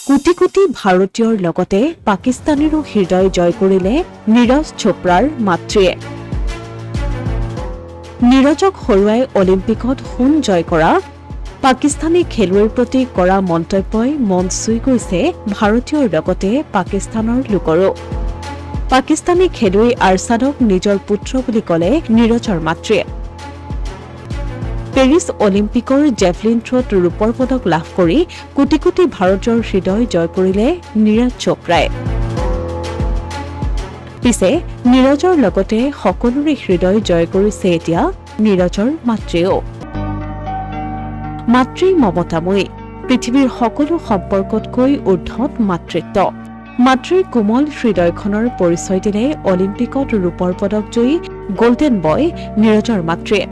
কোটি কোটি ভাৰতীয়ৰ লগতে পাকিস্তানীৰো হৃদয় জয় কৰিলে নীৰজ চোপ্ৰাৰ মাতৃয়ে। নীৰজক হৰুৱাই অলিম্পিকত সোণ জয় কৰা পাকিস্তানী খেলুৱৈৰ প্ৰতি কৰা মন্তব্যই মন চুই গৈছে ভাৰতীয়ৰ লগতে পাকিস্তানৰ লোকৰো। পাকিস্তানী খেলুৱৈ আৰছাদক নিজৰ পুত্ৰ বুলি ক'লে নীৰজৰ মাতৃয়ে। পেৰিছ অলিম্পিকৰ জেভলিন থ্ৰত ৰূপৰ পদক লাভ কৰি কোটি কোটি ভাৰতীয়ৰ হৃদয় জয় কৰিলে নীৰজ চোপ্ৰাই। পিছে নীৰজৰ লগতে সকলোৰে হৃদয় জয় কৰিছে এতিয়া নীৰজৰ মাতৃয়েও। মাতৃ মমতাময়ী, পৃথিৱীৰ সকলো সম্পৰ্কতকৈ ঊৰ্ধত মাতৃত্ব। মাতৃৰ কোমল হৃদয়খনৰ পৰিচয় দিলে অলিম্পিকত ৰূপৰ পদক জয়ী গল্ডেন বয় নীৰজৰ মাতৃয়ে।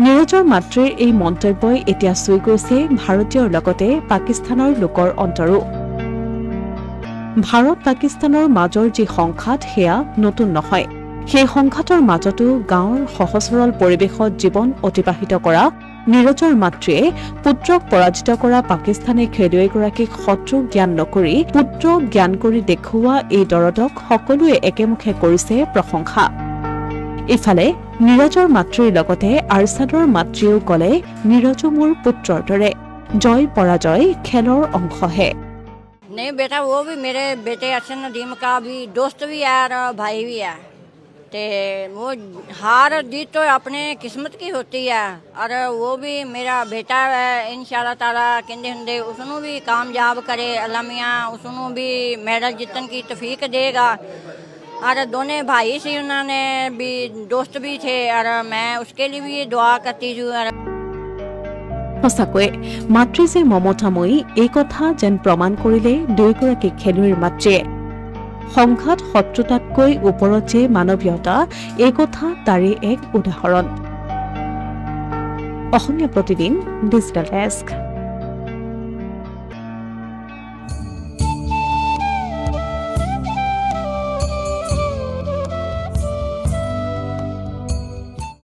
নীৰজৰ মাতৃৰ এই মন্তব্যই এতিয়া চুই গৈছে ভাৰতীয়ৰ লগতে পাকিস্তানৰ লোকৰ অন্তৰো। ভাৰত পাকিস্তানৰ মাজৰ যি সংঘাত সেয়া নতুন নহয়। সেই সংঘাতৰ মাজতো গাঁৱৰ সহজ সৰল পৰিৱেশত জীৱন অতিবাহিত কৰা নীৰজৰ মাতৃয়ে পুত্ৰক পৰাজিত কৰা পাকিস্তানী খেলুৱৈগৰাকীক শত্ৰু জ্ঞান নকৰি পুত্ৰ জ্ঞান কৰি দেখুওৱা এই দৰদক সকলোৱে একেমুখে কৰিছে প্ৰশংসা। ইফালে নীৰজৰ মাতৃৰ লগতে আৰছাদৰ মাতৃয়েও ক'লে নীৰজো মোৰ পুত্ৰৰ দৰে, জয় পৰাজয় খেলৰ অংশহে। नहीं बेटा, वो भी मेरे बेटे अर्शन नदीम का भी दोस्त भी है और भाई भी है। ते वो हार जीत तो अपने किस्मत की होती है और वो भी मेरा बेटा है। इंशाल्लाह ताला कहते होंगे उसनों भी कामयाब करे अल्लाह मियां, उसनों भी मेडल जीतन की तौफीक देगा। और दोनों भाई से उन्होंने भी दोस्त भी थे और मैं उसके लिए भी दुआ करती हूँ। সঁচাকৈ মাতৃ যে মমতাময়ী এই কথা যেন প্ৰমাণ কৰিলে দুয়োগৰাকী খেলুৱৈৰ মাতৃয়ে। সংঘাত শত্ৰুতাতকৈ ওপৰত যে মানৱীয়তা এই কথা তাৰে এক উদাহৰণ। Asomiya Pratidin digital desk.